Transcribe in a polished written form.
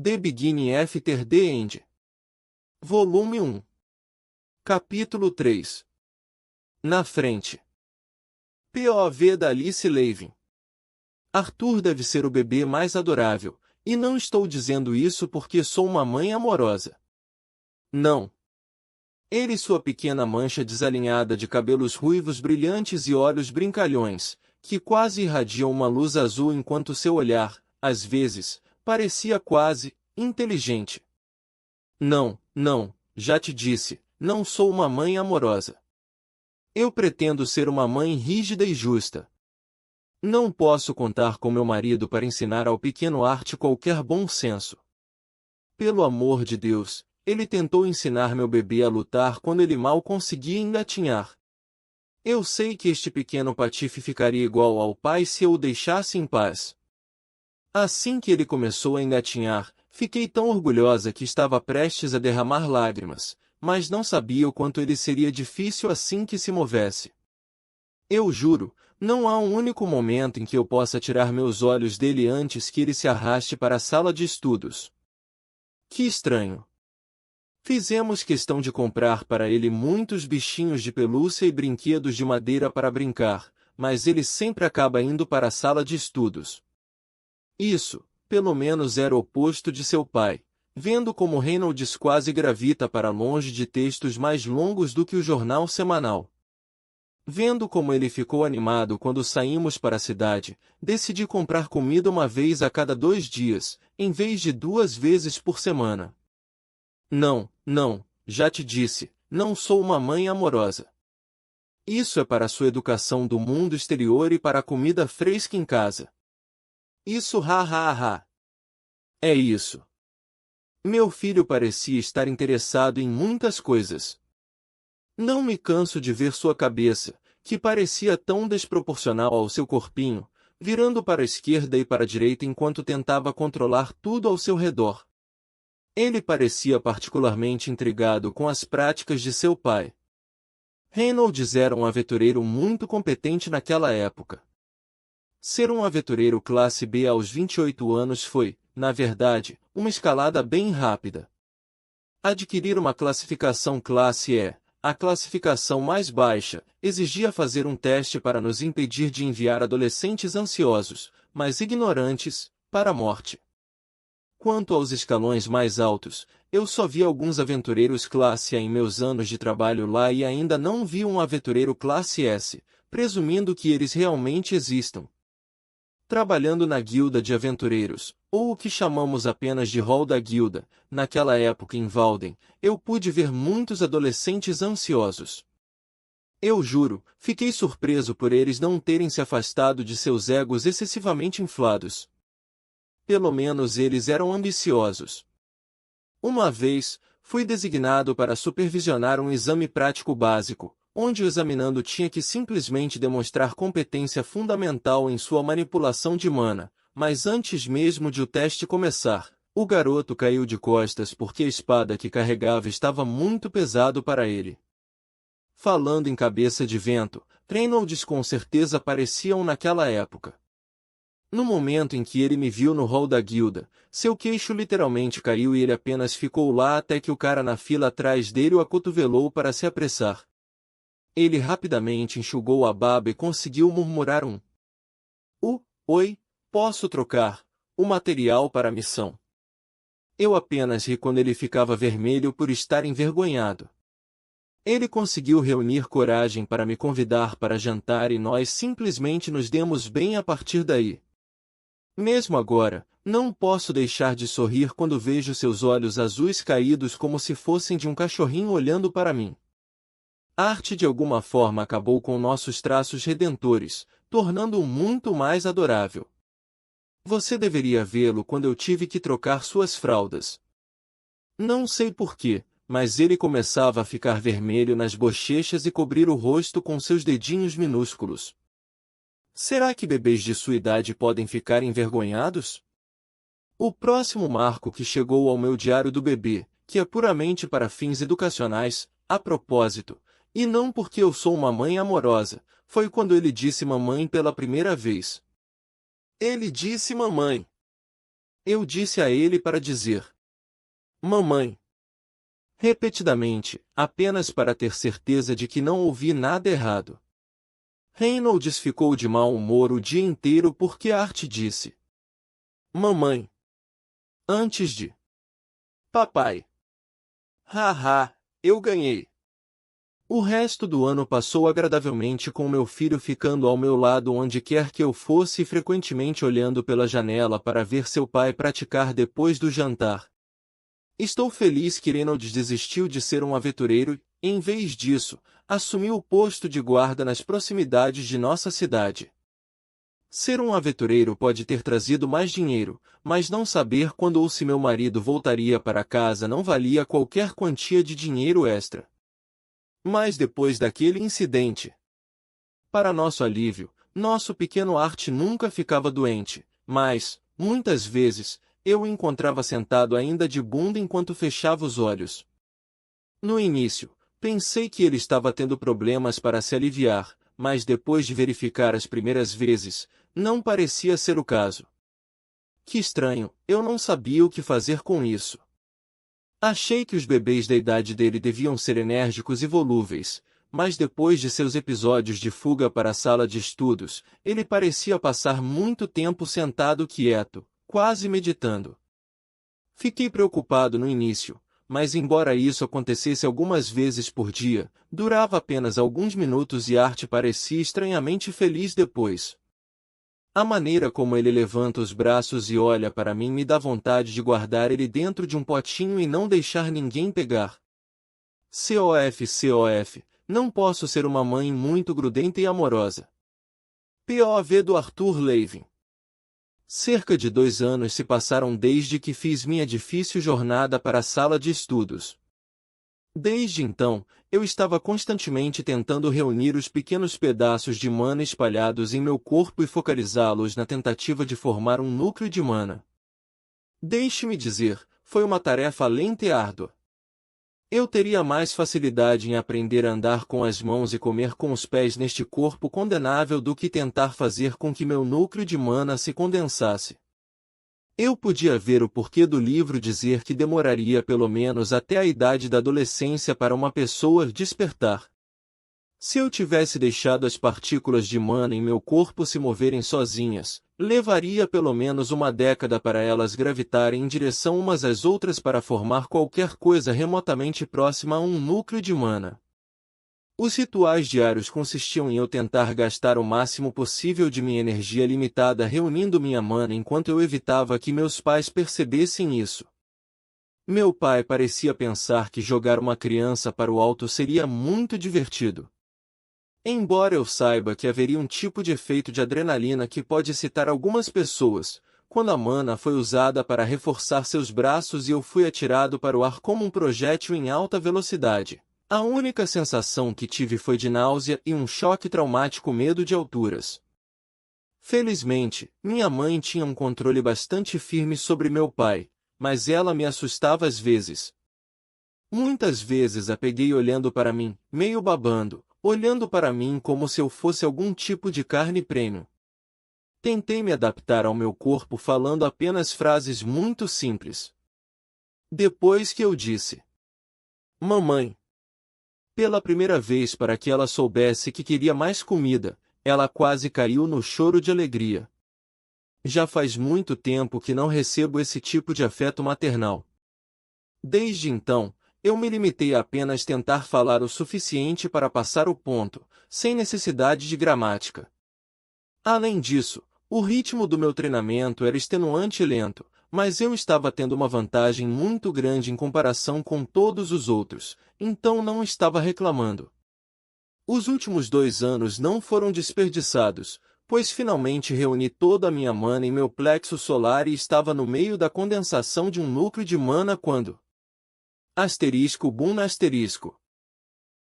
The Beginning After the End. Volume 1. Capítulo 3. Na frente. POV da Alice Levin. Arthur deve ser o bebê mais adorável, e não estou dizendo isso porque sou uma mãe amorosa. Não. Ele e sua pequena mancha desalinhada de cabelos ruivos brilhantes e olhos brincalhões, que quase irradiam uma luz azul enquanto seu olhar, às vezes, parecia quase inteligente. Não, já te disse, não sou uma mãe amorosa. Eu pretendo ser uma mãe rígida e justa. Não posso contar com meu marido para ensinar ao pequeno Art qualquer bom senso. Pelo amor de Deus, ele tentou ensinar meu bebê a lutar quando ele mal conseguia engatinhar. Eu sei que este pequeno patife ficaria igual ao pai se eu o deixasse em paz. Assim que ele começou a engatinhar, fiquei tão orgulhosa que estava prestes a derramar lágrimas, mas não sabia o quanto ele seria difícil assim que se movesse. Eu juro, não há um único momento em que eu possa tirar meus olhos dele antes que ele se arraste para a sala de estudos. Que estranho. Fizemos questão de comprar para ele muitos bichinhos de pelúcia e brinquedos de madeira para brincar, mas ele sempre acaba indo para a sala de estudos. Isso, pelo menos era o oposto de seu pai, vendo como Reynolds quase gravita para longe de textos mais longos do que o jornal semanal. Vendo como ele ficou animado quando saímos para a cidade, decidi comprar comida uma vez a cada 2 dias, em vez de 2 vezes por semana. Não, já te disse, não sou uma mãe amorosa. Isso é para a sua educação do mundo exterior e para a comida fresca em casa. Isso ha. É isso. Meu filho parecia estar interessado em muitas coisas. Não me canso de ver sua cabeça, que parecia tão desproporcional ao seu corpinho, virando para a esquerda e para a direita enquanto tentava controlar tudo ao seu redor. Ele parecia particularmente intrigado com as práticas de seu pai. Reynolds era um aventureiro muito competente naquela época. Ser um aventureiro classe B aos 28 anos foi, na verdade, uma escalada bem rápida. Adquirir uma classificação classe E, a classificação mais baixa, exigia fazer um teste para nos impedir de enviar adolescentes ansiosos, mas ignorantes, para a morte. Quanto aos escalões mais altos, eu só vi alguns aventureiros classe A em meus anos de trabalho lá e ainda não vi um aventureiro classe S, presumindo que eles realmente existam. Trabalhando na guilda de aventureiros, ou o que chamamos apenas de hall da guilda, naquela época em Walden, eu pude ver muitos adolescentes ansiosos. Eu juro, fiquei surpreso por eles não terem se afastado de seus egos excessivamente inflados. Pelo menos eles eram ambiciosos. Uma vez, fui designado para supervisionar um exame prático básico, onde o examinando tinha que simplesmente demonstrar competência fundamental em sua manipulação de mana, mas antes mesmo de o teste começar, o garoto caiu de costas porque a espada que carregava estava muito pesado para ele. Falando em cabeça de vento, Reynolds com certeza pareciam naquela época. No momento em que ele me viu no hall da guilda, seu queixo literalmente caiu e ele apenas ficou lá até que o cara na fila atrás dele o acotovelou para se apressar. Ele rapidamente enxugou a baba e conseguiu murmurar Oi, posso trocar o material para a missão. Eu apenas ri quando ele ficava vermelho por estar envergonhado. Ele conseguiu reunir coragem para me convidar para jantar e nós simplesmente nos demos bem a partir daí. Mesmo agora, não posso deixar de sorrir quando vejo seus olhos azuis caídos como se fossem de um cachorrinho olhando para mim. A arte de alguma forma acabou com nossos traços redentores, tornando-o muito mais adorável. Você deveria vê-lo quando eu tive que trocar suas fraldas. Não sei porquê, mas ele começava a ficar vermelho nas bochechas e cobrir o rosto com seus dedinhos minúsculos. Será que bebês de sua idade podem ficar envergonhados? O próximo marco que chegou ao meu diário do bebê, que é puramente para fins educacionais, a propósito, e não porque eu sou uma mãe amorosa, foi quando ele disse mamãe pela primeira vez. Ele disse mamãe. Eu disse a ele para dizer: Mamãe. Repetidamente, apenas para ter certeza de que não ouvi nada errado. Reynolds ficou de mau humor o dia inteiro porque Art disse: Mamãe. Antes de papai. Haha, eu ganhei. O resto do ano passou agradavelmente com meu filho ficando ao meu lado onde quer que eu fosse e frequentemente olhando pela janela para ver seu pai praticar depois do jantar. Estou feliz que Reynolds desistiu de ser um aventureiro e, em vez disso, assumiu o posto de guarda nas proximidades de nossa cidade. Ser um aventureiro pode ter trazido mais dinheiro, mas não saber quando ou se meu marido voltaria para casa não valia qualquer quantia de dinheiro extra. Mas depois daquele incidente, para nosso alívio, nosso pequeno Art nunca ficava doente, mas, muitas vezes, eu o encontrava sentado ainda de bunda enquanto fechava os olhos. No início, pensei que ele estava tendo problemas para se aliviar, mas depois de verificar as primeiras vezes, não parecia ser o caso. Que estranho, eu não sabia o que fazer com isso. Achei que os bebês da idade dele deviam ser enérgicos e volúveis, mas depois de seus episódios de fuga para a sala de estudos, ele parecia passar muito tempo sentado quieto, quase meditando. Fiquei preocupado no início, mas embora isso acontecesse algumas vezes por dia, durava apenas alguns minutos e Art parecia estranhamente feliz depois. A maneira como ele levanta os braços e olha para mim me dá vontade de guardar ele dentro de um potinho e não deixar ninguém pegar. COF, não posso ser uma mãe muito grudenta e amorosa. POV do Arthur Levin. Cerca de 2 anos se passaram desde que fiz minha difícil jornada para a sala de estudos. Desde então, eu estava constantemente tentando reunir os pequenos pedaços de mana espalhados em meu corpo e focalizá-los na tentativa de formar um núcleo de mana. Deixe-me dizer, foi uma tarefa lenta e árdua. Eu teria mais facilidade em aprender a andar com as mãos e comer com os pés neste corpo condenável do que tentar fazer com que meu núcleo de mana se condensasse. Eu podia ver o porquê do livro dizer que demoraria pelo menos até a idade da adolescência para uma pessoa despertar. Se eu tivesse deixado as partículas de mana em meu corpo se moverem sozinhas, levaria pelo menos uma década para elas gravitarem em direção umas às outras para formar qualquer coisa remotamente próxima a um núcleo de mana. Os rituais diários consistiam em eu tentar gastar o máximo possível de minha energia limitada reunindo minha mana enquanto eu evitava que meus pais percebessem isso. Meu pai parecia pensar que jogar uma criança para o alto seria muito divertido. Embora eu saiba que haveria um tipo de efeito de adrenalina que pode excitar algumas pessoas, quando a mana foi usada para reforçar seus braços e eu fui atirado para o ar como um projétil em alta velocidade. A única sensação que tive foi de náusea e um choque traumático medo de alturas. Felizmente, minha mãe tinha um controle bastante firme sobre meu pai, mas ela me assustava às vezes. Muitas vezes a peguei olhando para mim, meio babando, olhando para mim como se eu fosse algum tipo de carne prêmio. Tentei me adaptar ao meu corpo falando apenas frases muito simples. Depois que eu disse: Mamãe. Pela primeira vez para que ela soubesse que queria mais comida, ela quase caiu no choro de alegria. Já faz muito tempo que não recebo esse tipo de afeto maternal. Desde então, eu me limitei a apenas tentar falar o suficiente para passar o ponto, sem necessidade de gramática. Além disso, o ritmo do meu treinamento era extenuante e lento, mas eu estava tendo uma vantagem muito grande em comparação com todos os outros, então não estava reclamando. Os últimos 2 anos não foram desperdiçados, pois finalmente reuni toda a minha mana em meu plexo solar e estava no meio da condensação de um núcleo de mana quando... Boom.